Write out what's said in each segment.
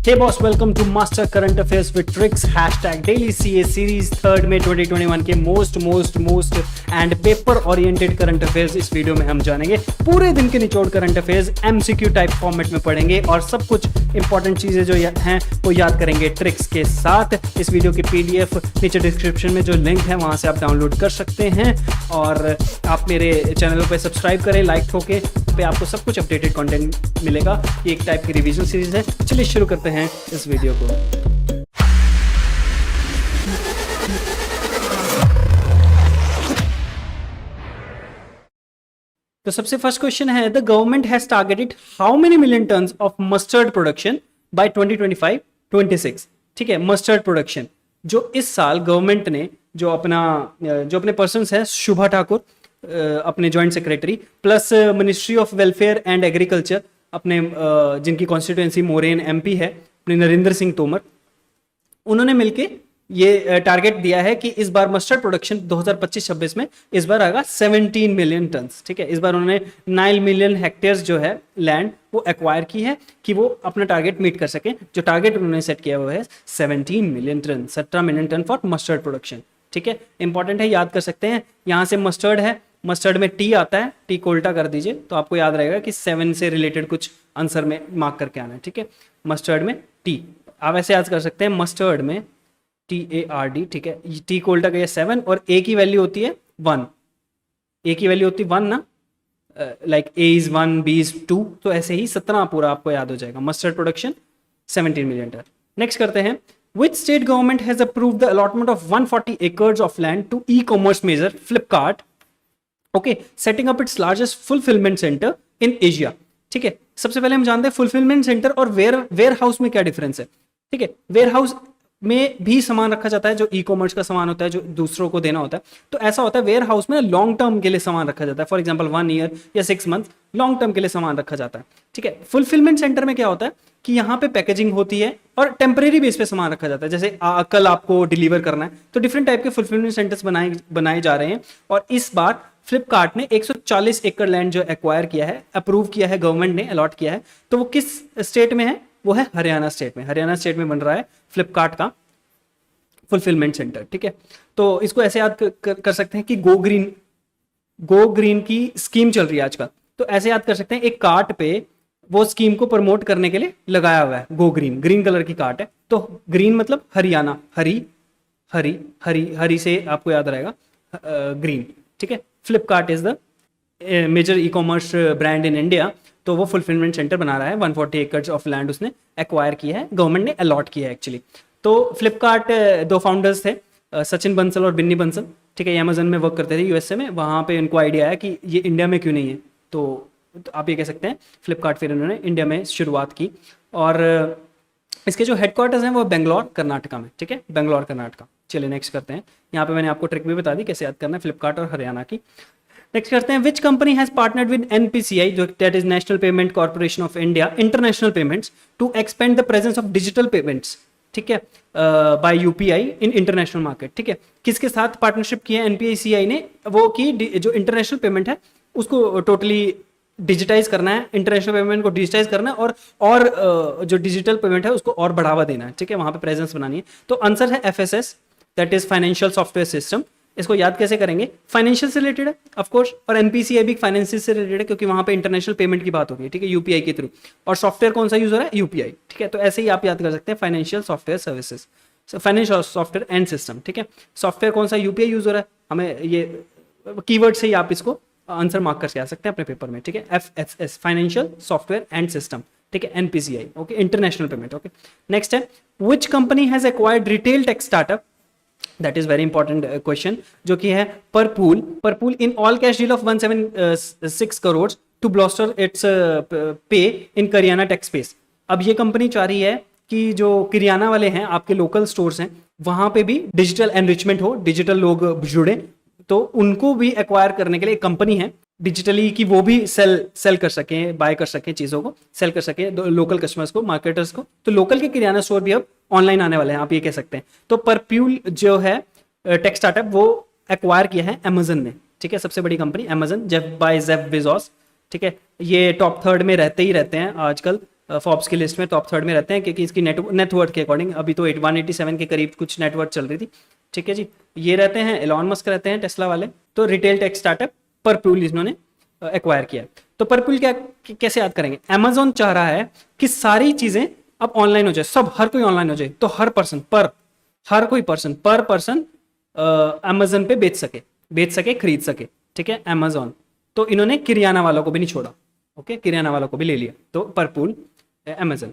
Hey boss, welcome to Master Current Affairs with Tricks #Daily CA series 3rd में 2021 के most and paper oriented current affairs इस video में हम जानेंगे। पूरे दिन के निचोड़ current affairs MCQ type format में पढ़ेंगे और सब कुछ इंपॉर्टेंट चीजें जो हैं वो याद करेंगे ट्रिक्स के साथ। इस वीडियो की पीडीएफ नीचे डिस्क्रिप्शन में जो लिंक है वहां से आप डाउनलोड कर सकते हैं और आप मेरे चैनल पे सब्सक्राइब करें, लाइक ठोके पे आपको सब कुछ अपडेटेड कंटेंट मिलेगा। ये एक टाइप की रिवीजन सीरीज है। चलिए शुरू करते हैं इस वीडियो को। तो सबसे फर्स्ट क्वेश्चन है, the government has targeted how many million tons of mustard production by 2025-26। ठीक है, मस्टर्ड प्रोडक्शन जो इस साल गवर्नमेंट ने जो अपने पर्सन्स है, शुभा ठाकुर अपने joint secretary plus ministry of welfare and agriculture अपने जिनकी कॉन्स्टिट्यूएंसी मोरेन एमपी है, अपने नरेंद्र सिंह तोमर, उन्होंने मिलके ये टारगेट दिया है कि इस बार मस्टर्ड प्रोडक्शन 2025-26 में इस बार आएगा 17 मिलियन टन्स। ठीक है, इस बार उन्होंने 9 मिलियन हेक्टेयर्स जो है लैंड वो एक्वायर की है कि वो अपना टारगेट मीट कर सके। जो टारगेट उन्होंने सेट किया हुआ है 17 million ton, 17 million ton for mustard production. ठीक है, इंपॉर्टेंट है, याद कर सकते हैं। यहाँ से मस्टर्ड है, मस्टर्ड में टी आता है, टी को उल्टा कर दीजिए तो आपको याद रहेगा कि 7 से रिलेटेड कुछ आंसर में मार्क करके आना है। ठीक है, मस्टर्ड में टी आप ऐसे याद कर सकते हैं, मस्टर्ड में TARD। ठीक है, टी को उल्टा करिए 7 और ए की वैल्यू होती है 1। ए की वैल्यू होती है 1 ना, like A is 1, B is 2, तो ऐसे ही 17 पूरा आपको याद हो जाएगा। Mustard production 17 million ton. Next करते हैं, which state government has approved the allotment of 140 acres of land to e-commerce major Flipkart, okay, setting up its largest fulfillment center in Asia। ठीक है, सबसे पहले हम जानते हैं फुलफिलमेंट सेंटर और वेयर हाउस में क्या डिफरेंस है। ठीक है, वेयर हाउस में भी सामान रखा जाता है जो ई कॉमर्स का सामान होता है, जो दूसरों को देना होता है। तो ऐसा होता है वेयर हाउस में लॉन्ग टर्म के लिए सामान रखा जाता है, फॉर एग्जांपल 1 ईयर या 6 मंथ लॉन्ग टर्म के लिए सामान रखा जाता है। ठीक है, फुलफिलमेंट सेंटर में क्या होता है कि यहाँ पे पैकेजिंग होती है और टेम्परेरी बेस पे सामान रखा जाता है। जैसे कल आपको डिलीवर करना है तो डिफरेंट टाइप के फुलफिलमेंट सेंटर्स बनाए जा रहे हैं। और इस बार फ्लिपकार्ट ने 140 एकड़ लैंड जो एक्वायर किया है, अप्रूव किया है, गवर्नमेंट ने अलॉट किया है। तो वो किस स्टेट में है? वो है हरियाणा स्टेट में। हरियाणा स्टेट में बन रहा है फ्लिपकार्ट का फुलफिलमेंट सेंटर। ठीक है, तो इसको ऐसे याद कर सकते हैं कि गो ग्रीन की स्कीम चल रही है आजकल। तो ऐसे याद कर सकते हैं, एक कार्ट पे वो स्कीम को प्रमोट करने के लिए लगाया हुआ है गो ग्रीन कलर की कार्ट है। तो ग्रीन मतलब हरियाणा, हरी से आपको याद रहेगा ग्रीन। ठीक है, Flipkart is the major e commerce brand in India. तो वो फुलफिलमेंट सेंटर बना रहा है। 140 एकड़ ऑफ लैंड उसने एक्वायर किया है, गवर्नमेंट ने अलॉट किया है एक्चुअली। तो फ्लिपकार्ट 2 फाउंडर्स थे, सचिन बंसल और बिन्नी बंसल। ठीक है, अमेजन में वर्क करते थे यूएसए में। वहाँ पे इनको आइडिया आया कि ये इंडिया में क्यों नहीं है। तो आप ये कह सकते हैं फ्लिपकार्ट फिर इन्होंने इंडिया में शुरुआत की। और इसके जो हेडक्वार्टर्स हैं वो बेंगलोर कर्नाटका में। ठीक है, बेंगलोर कर्नाटका। चलिए नेक्स्ट करते हैं। यहाँ पे मैंने आपको ट्रिक भी बता दी कैसे याद करना है फ्लिपकार्ट और हरियाणा की। नेक्स्ट करते हैं, which company has partnered with NPCI, जो that is National Payment Corporation of India, international payments, to expand the presence of digital payments. ठीक है, by UPI in international market. ठीक है, किसके साथ पार्टनरशिप की है NPCI ने? वो की जो इंटरनेशनल पेमेंट है उसको टोटली डिजिटाइज करना है, इंटरनेशनल पेमेंट को डिजिटाइज करना है और जो डिजिटल पेमेंट है उसको और बढ़ावा देना है। ठीक है, वहां पे प्रेजेंस बनानी है। तो आंसर है FSS, that is financial software system. इसको याद कैसे करेंगे? फाइनेंशियल से रिलेटेड है ऑफ कोर्स, और NPCI भी फाइनेंशियल से रिलेटेड है क्योंकि वहां पे इंटरनेशनल पेमेंट की बात हो रही है। ठीक है, UPI के थ्रू। और सॉफ्टवेयर कौन सा यूज हो रहा है? UPI। ठीक है, तो ऐसे ही आप याद कर सकते हैं financial software services, financial software and system. ठीक है, सॉफ्टवेयर कौन सा? UPI यूज हो रहा है। हमें ये कीवर्ड से ही आप इसको आंसर मार्क करके आ सकते हैं अपने पेपर में। ठीक है, FSS, financial software and system. ठीक है, NPCI, okay, international payment. Okay, next है, which company has acquired retail tech startup, that is very important question, जो कि है Purplle in all cash deal of 176 crore to bolster its pay in kirana tech space. अब ये company चाह रही है कि जो किरियाना वाले हैं, आपके लोकल स्टोर्स हैं, वहां पे भी डिजिटल एनरिचमेंट हो, डिजिटल लोग जुड़े, तो उनको भी एक्वायर करने के लिए एक कंपनी है डिजिटली कि वो भी सेल कर सकें, बाय कर सकें, चीज़ों को सेल कर सकें लोकल कस्टमर्स को, मार्केटर्स को। तो लोकल के किराना स्टोर भी अब ऑनलाइन आने वाले हैं, आप ये कह सकते हैं। तो परप्यूल जो है टेक स्टार्टअप वो एक्वायर किया है अमेजन ने। ठीक है, सबसे बड़ी कंपनी अमेजन, जेफ बेजोस। ठीक है, ये टॉप 3rd में रहते ही रहते हैं आजकल फोर्ब्स की लिस्ट में टॉप थर्ड में रहते हैं, क्योंकि इसकी नेटवर्थ के अकॉर्डिंग अभी तो 187 के करीब कुछ नेटवर्थ चल रही थी। ठीक है जी, ये रहते हैं एलॉन मस्क रहते हैं टेस्ला वाले। तो रिटेल टेक स्टार्टअप परप्यूल इन्होंने एक्वायर किया। तो परप्यूल क्या कैसे याद करेंगे, अमेजोन चाह रहा है कि सारी चीजें अब ऑनलाइन हो जाए, सब हर कोई ऑनलाइन हो जाए, तो हर कोई पर्सन पर पर्सन अमेजोन पे बेच सके खरीद सके। ठीक है, अमेजोन। तो इन्होंने किरियाना वालों को भी नहीं छोड़ा, ओके, किरियाना वालों को भी ले लिया, तो परपूल अमेजन।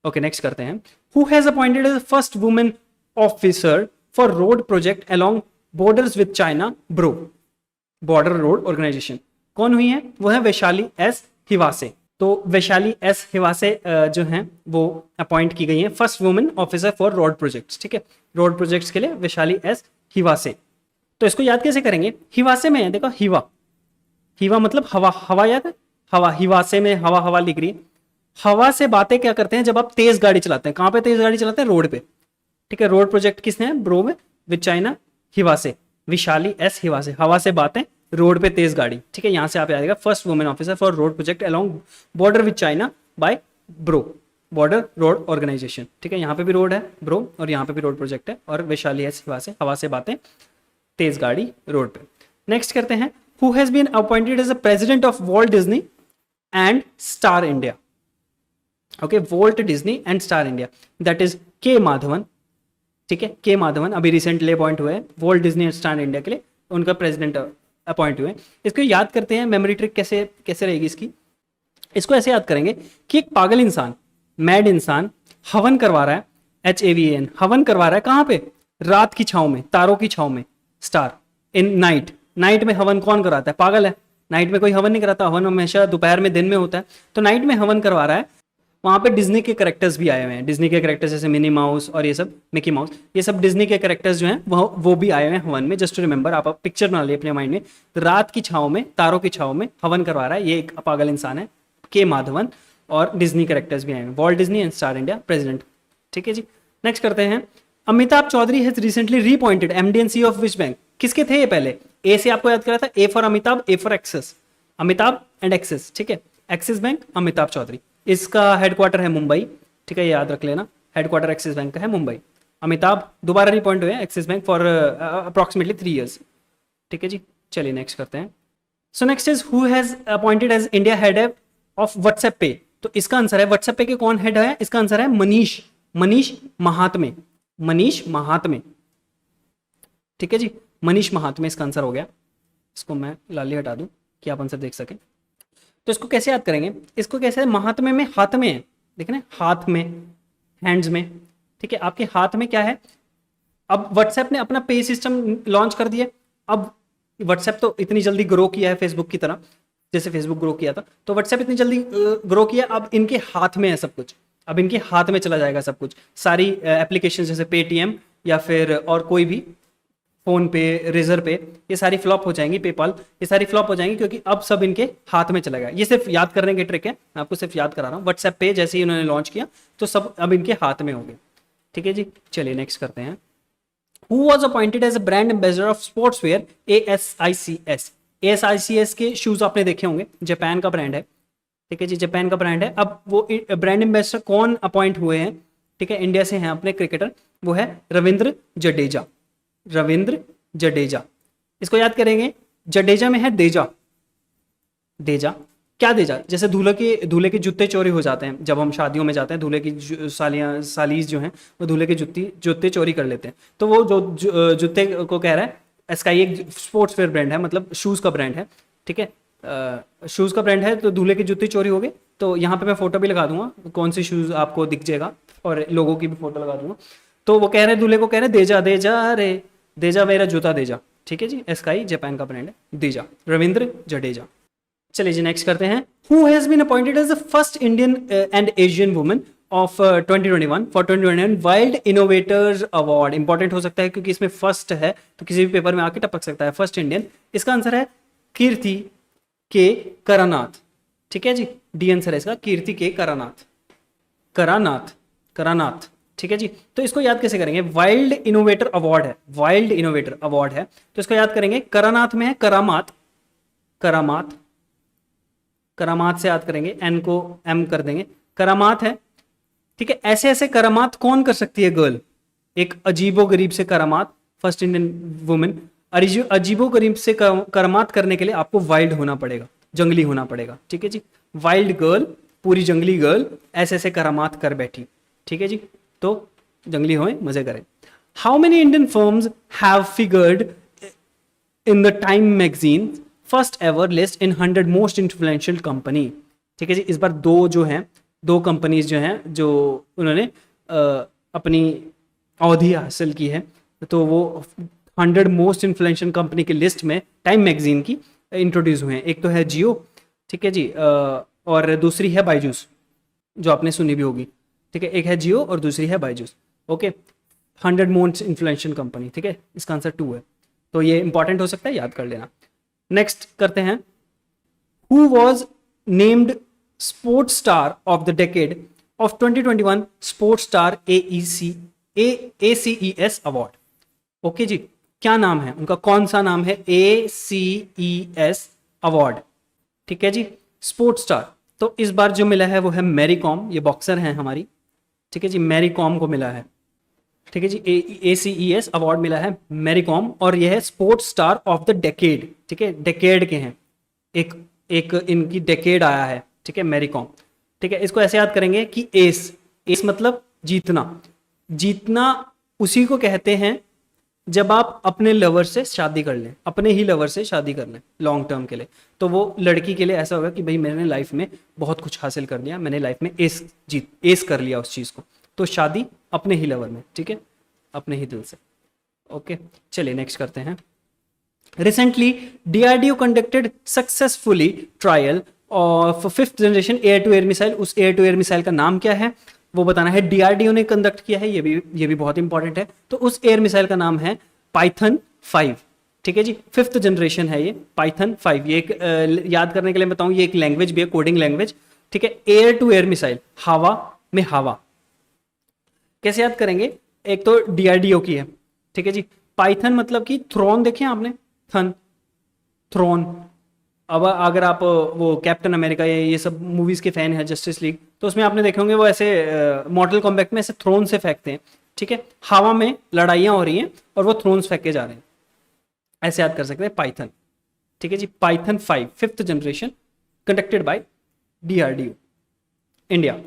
ओके, नेक्स्ट करते हैं। Who has appointed as first women officer for road project along borders with China BRO, border road organisation. कौन हुई है? वो है वैशाली एस हिवासे। तो वैशाली एस हिवासे जो हैं वो अपॉइंट की गई हैं first women officer for road projects. ठीक है, रोड प्रोजेक्ट्स के लिए वैशाली एस हिवासे। तो इसको याद कैसे करेंगे? हिवासे में है, देखो हिवा मतलब हवा, हवा याद है, हवा, हिवासे में हवा, हवा लिख रही है। हवा से बातें क्या करते हैं जब आप तेज गाड़ी चलाते हैं? कहां पे तेज गाड़ी चलाते हैं? रोड पे। ठीक है, रोड प्रोजेक्ट किसने है? ब्रो में with China Hiwase, Vishali S Hiwase. हवा से बातें, रोड पे तेज गाड़ी। ठीक है, यहां से आप याद आएगा first women officer for road project along border with China by BRO, border road organisation. ठीक है, यहाँ पे भी रोड है ब्रो और यहाँ पे भी रोड प्रोजेक्ट है, और वैशाली एस हिवासे, हवा से बातें, तेज गाड़ी रोड पे। नेक्स्ट करते हैं, who has been appointed as a president of Walt Disney and Star India. Okay, Walt Disney and Star India, that is K Madhavan. ठीक है, के माधवन अभी रिसेंटली अपॉइंट हुए हैं Walt Disney and Star India के लिए, उनका प्रेसिडेंट अपॉइंट हुए। इसको याद करते हैं, मेमोरी ट्रिक कैसे कैसे रहेगी इसकी। इसको ऐसे याद करेंगे कि एक पागल इंसान, मैड इंसान हवन करवा रहा है, HAVAN, हवन करवा रहा है कहां पे? रात की छांव में, तारों की छांव में, स्टार इन नाइट। नाइट में हवन कौन कराता है? पागल है, नाइट में कोई हवन नहीं कराता, हवन हमेशा दोपहर में, दिन में होता है। तो नाइट में हवन करवा रहा है। वहां पे डिज्नी के कैरेक्टर्स भी आए हुए हैं, डिज्नी के कैरेक्टर्स जैसे मिनी माउस और ये सब, मिकी माउस, ये सब डिज्नी के कैरेक्टर्स जो हैं वो भी आए हुए हैं हवन में। जस्ट टू रिमेंबर, आप पिक्चर बना लिए अपने माइंड में। रात की छांव में, तारों की छांव में हवन करवा रहा है, ये एक पागल इंसान है के माधवन, और डिज्नी कैरेक्टर्स भी आए हैं, Walt Disney and Star India president. ठीक है जी, नेक्स्ट करते हैं। Amitabh Chaudhary has recently reappointed MD and CEO of which bank. किसके थे ये पहले? ए से आपको याद करा था, A for Amitabh, A for access, Amitabh and access. ठीक है, एक्सिस बैंक, अमिताभ चौधरी। इसका हेडक्वार्टर है मुंबई। ठीक है, ये याद रख लेना, हेडक्वार्टर एक्सिस बैंक का है मुंबई। अमिताभ दोबारा रिअपॉइंट हुए Axis bank for approximately 3 years। ठीक है जी, चलिए नेक्स्ट करते हैं। So next is who has appointed as India head of WhatsApp pay. तो इसका आंसर है, व्हाट्सएप पे के कौन हेड है? इसका आंसर है मनीष महात्मे, मनीष महात्मे। ठीक है जी, मनीष महात्मे इसका आंसर हो गया। इसको मैं लाली हटा दूं कि आप आंसर देख सकें। तो इसको कैसे याद करेंगे? इसको कैसे? महात्मे में हाथ में है, देख रहे हैं, हाथ में, हैंड्स में। ठीक है, आपके हाथ में क्या है? अब व्हाट्सएप ने अपना पे सिस्टम लॉन्च कर दिया। अब व्हाट्सएप तो इतनी जल्दी ग्रो किया है फेसबुक की तरह, जैसे फेसबुक ग्रो किया था, तो व्हाट्सएप इतनी जल्दी ग्रो किया, अब इनके हाथ में है सब कुछ, अब इनके हाथ में चला जाएगा सब कुछ। सारी एप्लीकेशन जैसे पेटीएम या फिर और कोई भी, फोन पे, रेजर पे, ये सारी फ्लॉप हो जाएंगी, पेपाल, ये सारी फ्लॉप हो जाएंगी, क्योंकि अब सब इनके हाथ में चला गया। ये सिर्फ याद करने की ट्रिक है, मैं आपको सिर्फ याद करा रहा हूँ। व्हाट्सएप पे जैसे ही उन्होंने लॉन्च किया तो सब अब इनके हाथ में हो गए। ठीक है जी, चलिए नेक्स्ट करते हैं। Who was appointed as a brand ambassador of sportswear ASICS। ASICS के शूज आपने देखे होंगे, जापान का ब्रांड है। ठीक है जी, जापान का ब्रांड है। अब वो ब्रांड एम्बेसडर कौन अपॉइंट हुए हैं? ठीक है, इंडिया से हैं अपने क्रिकेटर, वो है रविंद्र जडेजा। रविंद्र जडेजा, इसको याद करेंगे। जडेजा में है देजा, देजा क्या? देजा जैसे दूल्हे के जूते चोरी हो जाते हैं जब हम शादियों में जाते हैं, दूल्हे की सालीज जो हैं वो दूल्हे के जूते चोरी कर लेते हैं। तो वो जो जूते को कह रहा है, इसका एक स्पोर्ट्सवेयर ब्रांड है, मतलब शूज का ब्रांड है। ठीक है, शूज का ब्रांड है, तो दूल्हे के जूते चोरी हो गए। तो यहाँ पे मैं फोटो भी लगा दूंगा, कौन सी शूज आपको दिख जाएगा, और लोगों की भी फोटो लगा दूंगा। तो वो कह रहे, दूल्हे को कह रहे, देजा देजा रे, देजा मेरा जूता देजा। ठीक है जी, SKI जापान का ब्रांड है, देजा, रविंद्र जडेजा। चलिए जी, नेक्स्ट करते हैं। Who has been appointed as the first Indian and Asian woman of 2021 for 2021 wild innovators award. Important हो सकता है क्योंकि इसमें फर्स्ट है, तो किसी भी पेपर में आके टपक सकता है, फर्स्ट इंडियन। इसका आंसर है कीर्ति के करानाथ। ठीक है जी, डी आंसर है इसका, कीर्ति के करानाथ, करानाथ। ठीक है जी, तो इसको याद कैसे करेंगे? वाइल्ड इनोवेटर अवार्ड है, वाइल्ड इनोवेटर अवार्ड है, तो इसको याद करेंगे। करानाथ में है करामात, करामात, करामात से याद करेंगे, एन को एम कर देंगे, करामात है, ठीक है। ऐसे ऐसे करामात कौन कर सकती है गर्ल? एक अजीबो गरीब से करामात, फर्स्ट इंडियन वुमेन। अजीबो गरीब से करामात करने के लिए आपको वाइल्ड होना पड़ेगा, जंगली होना पड़ेगा, ठीक है जी। वाइल्ड गर्ल, पूरी जंगली गर्ल ऐसे ऐसे करामात कर बैठी, ठीक है जी। तो जंगली होए, मजे करें। How many Indian firms have figured in the time magazine first ever list in 100 most influential company? ठीक है जी। इस बार दो कंपनीज जो हैं, जो उन्होंने अपनी अवधि हासिल की है, तो वो 100 मोस्ट इन्फ्लुएंशियल कंपनी की लिस्ट में टाइम मैगजीन की इंट्रोड्यूस हुए हैं। एक तो है जियो, ठीक है जी, और दूसरी है बायजूस, जो आपने सुनी भी होगी, ठीक है। एक है जियो और दूसरी है Byju's, okay. 100 most influential company, ठीक है, इसका आंसर 2 है। तो ये इंपॉर्टेंट हो सकता है, याद कर लेना। नेक्स्ट करते हैं, who was named sports star of the decade of 2021 sports star ACES award? Okay ji, क्या नाम है उनका, कौन सा नाम है? ACES अवार्ड, ठीक है जी, स्पोर्ट्स स्टार। तो इस बार जो मिला है वो है मैरी कॉम, ये बॉक्सर हैं हमारी, ठीक है जी, मैरी कॉम को मिला है, ठीक है जी। ACES अवार्ड मिला है मैरी कॉम, और यह है sports star of the decade, ठीक है, डेकेड के हैं, एक इनकी डेकेड आया है, ठीक है, मैरी कॉम, ठीक है। इसको ऐसे याद करेंगे कि एस मतलब जीतना उसी को कहते हैं जब आप अपने लवर से शादी कर लें, अपने ही लवर से शादी कर लें लॉन्ग टर्म के लिए। तो वो लड़की के लिए ऐसा होगा कि भाई मैंने लाइफ में बहुत कुछ हासिल कर लिया, मैंने लाइफ में एस कर लिया उस चीज़ को, तो शादी अपने ही लवर में, ठीक है, अपने ही दिल से, ओके। चलिए नेक्स्ट करते हैं। Recently DRDO conducted successfully trial of 5th generation air to air missile. उस एयर टू एयर मिसाइल का नाम क्या है वो बताना है। DRDO ने कंडक्ट किया है, ये भी बहुत इंपॉर्टेंट है। तो उस एयर मिसाइल का नाम है पाइथन 5, ठीक है जी, 5th जनरेशन है ये पाइथन 5। ये एक याद करने के लिए बताऊं, ये एक लैंग्वेज भी है, कोडिंग लैंग्वेज, ठीक है। एयर टू एयर मिसाइल, हवा में हवा, कैसे याद करेंगे? एक तो DRDO की है, ठीक है जी। पाइथन मतलब कि थ्रोन, देखें आपने, थ्रोन। अब अगर आप वो कैप्टन अमेरिका या ये सब मूवीज के फैन हैं, जस्टिस लीग, तो उसमें आपने देखे होंगे वो ऐसे मॉर्टल कॉम्बैट में ऐसे थ्रोन से फेंकते हैं, ठीक है। हवा में लड़ाइयाँ हो रही हैं और वो थ्रोन्स फेंके जा रहे हैं, ऐसे याद कर सकते हैं पाइथन, ठीक है जी। Python 5 5th generation conducted by DRDO India,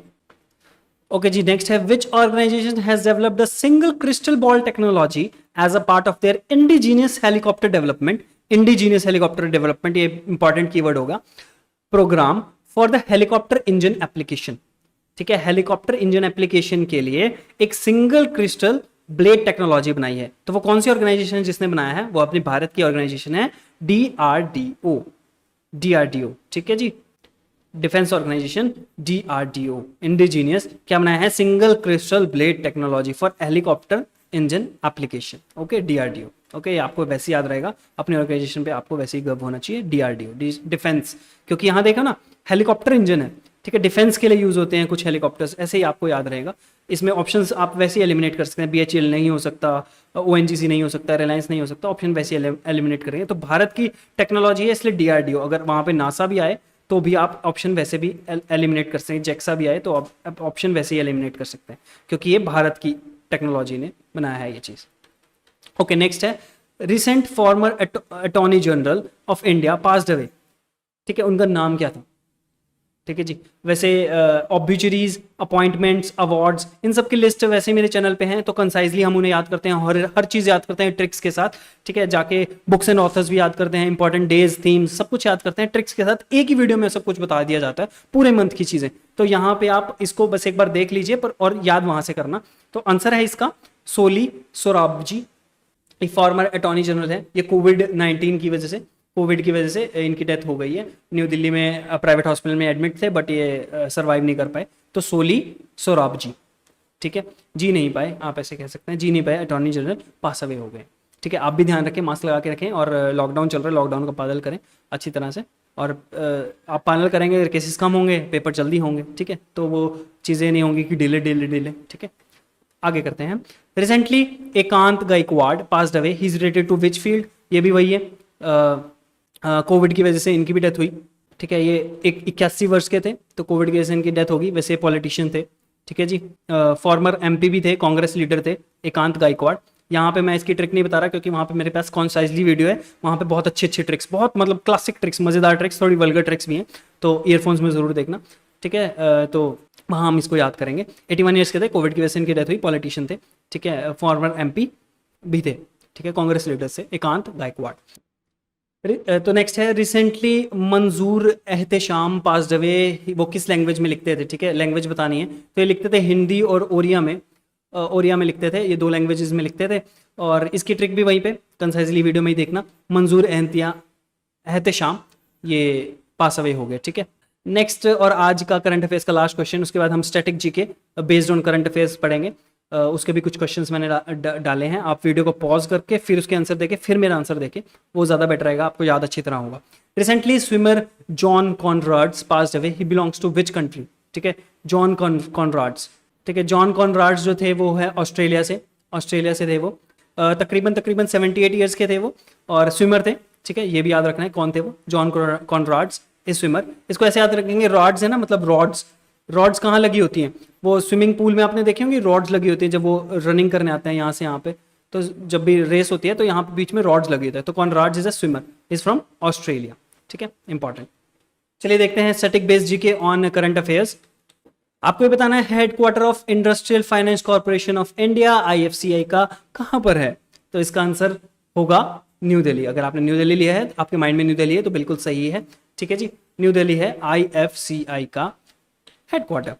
okay ji. Next है, which organisation has developed a single crystal ball technology as a part of their indigenous helicopter development? Indigenous helicopter development, ये इंपॉर्टेंट कीवर्ड होगा। Programme for the helicopter engine application, ठीक है, helicopter engine application के लिए एक single crystal blade technology बनाई है। तो वो कौन सी ऑर्गेनाइजेशन है जिसने बनाया है? वो अपनी भारत की ऑर्गेनाइजेशन है DRDO, ठीक है जी, डिफेंस ऑर्गेनाइजेशन DRDO। इंडिजीनियस क्या बनाया है? Single crystal blade technology for helicopter engine application, okay, DRDO, okay. आपको वैसे याद रहेगा, अपनी ऑर्गेनाइजेशन पे आपको वैसे ही गर्व होना चाहिए, DRDO, डिफेंस, क्योंकि यहाँ देखो ना हेलीकॉप्टर इंजन है, ठीक है, डिफेंस के लिए यूज होते हैं कुछ हेलीकॉप्टर्स, ऐसे ही आपको याद रहेगा। इसमें ऑप्शंस आप वैसे ही एलिमिनेट कर सकते हैं, BHEL नहीं हो सकता, ONGC नहीं हो सकता, रिलायंस नहीं हो सकता, ऑप्शन वैसे एलिमिनेट करेंगे। तो भारत की टेक्नोलॉजी है, इसलिए DRDO। अगर वहाँ पे नासा भी आए तो भी आप ऑप्शन वैसे भी एलिमिनेट कर सकते हैं, जेक्सा भी आए तो आप ऑप्शन वैसे ही एलिमिनेट कर सकते हैं, क्योंकि ये भारत की टेक्नोलॉजी ने बनाया है ये चीज़, ओके। नेक्स्ट है, recent farmer attorney general of India passed away, ठीक है, उनका नाम क्या था? ठीक है जी। वैसे ऑब्यूचरीज, अपॉइंटमेंट्स, अवार्ड्स, इन सब की लिस्ट वैसे मेरे चैनल पे हैं, तो कंसाइजली हम उन्हें याद करते हैं, हर चीज़ याद करते हैं ट्रिक्स के साथ, ठीक है। जाके बुक्स एंड ऑथर्स भी याद करते हैं, इंपॉर्टेंट डेज, थीम्स, सब कुछ याद करते हैं ट्रिक्स के साथ। एक ही वीडियो में सब कुछ बता दिया जाता है, पूरे मंथ की चीज़ें। तो यहाँ पे आप इसको बस एक बार देख लीजिए पर और याद वहाँ से करना। तो आंसर है इसका सोली सोराबजी, एक फॉर्मर अटॉर्नी जनरल है। ये कोविड की वजह से इनकी डेथ हो गई है। न्यू दिल्ली में प्राइवेट हॉस्पिटल में एडमिट थे, बट ये सर्वाइव नहीं कर पाए। तो सोली सोराबजी, ठीक है, जी नहीं पाए, आप ऐसे कह सकते हैं, जी नहीं पाए, अटॉर्नी जनरल पास अवे हो गए, ठीक है। आप भी ध्यान रखें, मास्क लगा के रखें, और लॉकडाउन चल रहा है, लॉकडाउन का पालन करें अच्छी तरह से, और आप पालन करेंगे, अगर केसेस कम होंगे, पेपर जल्दी होंगे, ठीक है, तो वो चीज़ें नहीं होंगी कि डिले, ठीक है। आगे करते हैं। Recently Ekant Gaikwad passed away, he is related to which field? ये भी वही है, कोविड की वजह से इनकी भी डेथ हुई, ठीक है, ये 81 वर्ष के थे, तो कोविड की वजह से इनकी डेथ होगी। वैसे पॉलिटिशियन थे, ठीक है जी। फॉर्मर एमपी भी थे, कांग्रेस लीडर थे, एकांत गायकवाड़। यहाँ पे मैं इसकी ट्रिक नहीं बता रहा क्योंकि वहाँ पे मेरे पास कॉन्साइजली वीडियो है, वहाँ पे बहुत अच्छी अच्छी ट्रिक्स, बहुत मतलब क्लासिक ट्रिक्स, मज़ेदार ट्रिक्स, थोड़ी वल्गर ट्रिक्स भी हैं, तो ईयरफोन्स में ज़रूर देखना, ठीक है। तो वहाँ हम इसको याद करेंगे। 81 ईयर्स के थे, कोविड की वजह से इनकी डेथ हुई, पॉलिटिशियन थे, ठीक है। फॉर्मर एमपी भी थे, ठीक है, कांग्रेस लीडर से, एकांत गायकवाड़। तो नेक्स्ट है, रिसेंटली मंजूर एहतेशाम पास्ड अवे, वो किस लैंग्वेज में लिखते थे, ठीक है, लैंग्वेज बतानी है। तो ये लिखते थे हिंदी और ओरिया में, ओरिया में लिखते थे, ये 2 लैंग्वेजेस में लिखते थे। और इसकी ट्रिक भी वहीं पे कंसाइजली वीडियो में ही देखना। मंजूर एहतेशाम ये पास अवे हो गए, ठीक है। नेक्स्ट और आज का करंट अफेयर्स का लास्ट क्वेश्चन, उसके बाद हम static GK based on current affairs पढ़ेंगे। उसके भी कुछ क्वेश्चंस मैंने डाले हैं, आप वीडियो को पॉज करके फिर उसके आंसर देके फिर मेरा आंसर देके, वो ज़्यादा बेटर रहेगा, आपको याद अच्छी तरह होगा। Recently swimmer John Konrads passed away, he belongs to which country, ठीक है, जॉन कॉनराड्स, ठीक है। जॉन कॉनराड्स जो थे वो है ऑस्ट्रेलिया से थे वो। तकरीबन 78 ईयर्स के थे वो, और स्विमर थे, ठीक है, ये भी याद रखना है कौन थे वो, जॉन कॉनराड्स इज स्विमर। इसको ऐसे याद रखेंगे, रॉड्स है ना, मतलब रॉड्स कहाँ लगी होती हैं, वो स्विमिंग पूल में आपने देखी होंगी, रॉड्स लगी होती हैं जब वो रनिंग करने आते हैं यहाँ से यहाँ पे, तो जब भी रेस होती है तो यहाँ पे बीच में रॉड्स लगी होती है। तो Konrads is a swimmer, is from Australia, ठीक है, इंपॉर्टेंट। चलिए देखते हैं static based GK on current affairs. आपको ये बताना है, headquarter of Industrial Finance Corporation of India IFCI का कहाँ पर है। तो इसका आंसर होगा न्यू दिल्ली। अगर आपने न्यू दिल्ली लिया है, आपके माइंड में न्यू दिल्ली है, तो बिल्कुल सही है, ठीक है जी, न्यू दिल्ली है IFCI का headquarter.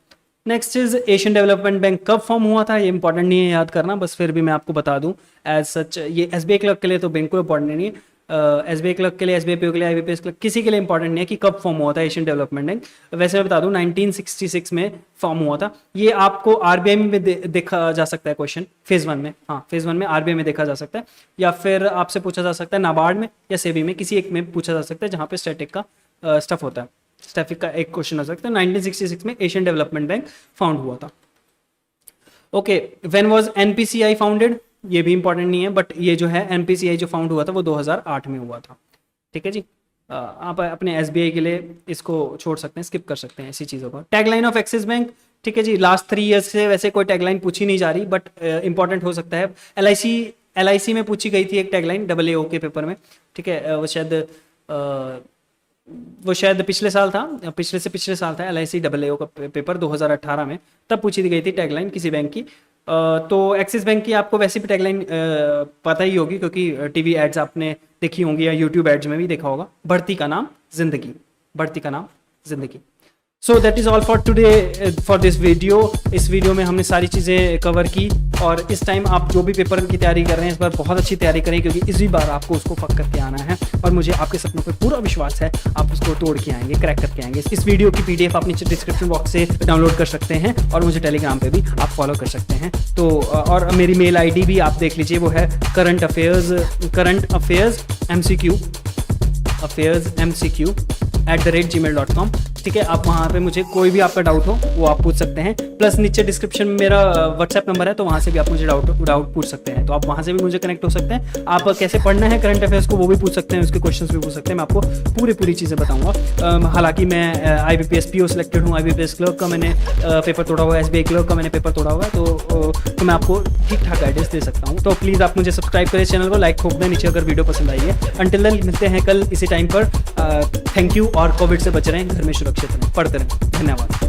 Next is Asian development bank कब फॉर्म हुआ था, ये इंपॉर्टेंट नहीं है याद करना, बस फिर भी मैं आपको बता दूं एज सच। ये SBI क्लर्क के लिए तो बिल्कुल इंपॉर्टेंट नहीं है, SBI क्लर्क के लिए, SBI PO के लिए, IBPS क्लर्क, किसी के लिए इंपॉर्टेंट नहीं है कि कब फॉर्म हुआ था एशियन डेवलपमेंट बैंक। वैसे मैं बता दूं 1966 में फॉर्म हुआ था। ये आपको RBI में देखा जा सकता है क्वेश्चन, फेज 1 में, हाँ फेज 1 में RBI में देखा जा सकता है, या फिर आपसे पूछा जा सकता है नाबार्ड में या सेबी में, किसी एक में पूछा जा सकता है जहाँ पे स्टैटिक का स्टफ होता है, स्टैटिक का एक क्वेश्चन हो सकता है। 1966 में एशियन डेवलपमेंट बैंक फाउंड हुआ था। Okay, when was NPCI founded, ये भी इंपॉर्टेंट नहीं है, बट ये जो है NPCI जो फाउंड हुआ था वो 2008 में हुआ था, ठीक है जी। आप अपने SBI के लिए इसको छोड़ सकते हैं, स्किप कर सकते हैं ऐसी चीज़ों को। टैगलाइन ऑफ एक्सिस बैंक, ठीक है जी, लास्ट 3 ईयर्स से वैसे कोई टैगलाइन पूछी नहीं जा रही, बट इंपॉर्टेंट हो सकता है। LIC में पूछी गई थी एक टैगलाइन AAO के पेपर में, ठीक है, वो शायद पिछले साल था, पिछले साल था LIC AAO का पेपर 2018 में, तब पूछी गई थी टैगलाइन किसी बैंक की। तो एक्सिस बैंक की आपको वैसे भी टैगलाइन पता ही होगी, क्योंकि टीवी एड्स आपने देखी होंगी या यूट्यूब एड्स में भी देखा होगा, बढ़ती का नाम जिंदगी, बढ़ती का नाम जिंदगी। So that is all for today for this video. इस वीडियो में हमने सारी चीज़ें कवर की, और इस टाइम आप जो भी पेपर की तैयारी कर रहे हैं इस बार बहुत अच्छी तैयारी करें, क्योंकि इसी बार आपको उसको पक करके आना है, और मुझे आपके सपनों पर पूरा विश्वास है आप उसको तोड़ के आएंगे, क्रैक करके आएंगे। इस वीडियो की PDF आप नीचे डिस्क्रिप्शन बॉक्स से डाउनलोड कर सकते हैं, और मुझे टेलीग्राम पे भी आप फॉलो कर सकते हैं। तो और मेरी मेल ID भी आप देख लीजिए, वो है करंट अफेयर्स MCQ @gmail.com, ठीक है। आप वहाँ पे मुझे कोई भी आपका डाउट हो वो आप पूछ सकते हैं। प्लस नीचे डिस्क्रिप्शन में मेरा WhatsApp नंबर है, तो वहाँ से भी आप मुझे डाउट पूछ सकते हैं, तो आप वहाँ से भी मुझे कनेक्ट हो सकते हैं। आप कैसे पढ़ना है करंट अफेयर्स को वो भी पूछ सकते हैं, उसके क्वेश्चंस भी पूछ सकते हैं, मैं आपको पूरी चीज़ें बताऊँगा। हालांकि मैं IBPS PO सिलेक्टेड हूँ, IBPS क्लर्क का मैंने पेपर तोड़ा हुआ है, SBI क्लर्क का मैंने पेपर तोड़ा हुआ है, तो मैं आपको ठीक ठाक गाइडेंस दे सकता हूँ। तो प्लीज़ आप मुझे सब्सक्राइब करें, चैनल को लाइक ठोक दें नीचे अगर वीडियो पसंद आई है। अंटिल देन मिलते हैं कल इसी टाइम पर। थैंक यू, और कोविड से बच रहे हैं, घर में सुरक्षित रहें, पढ़ते रहें, धन्यवाद।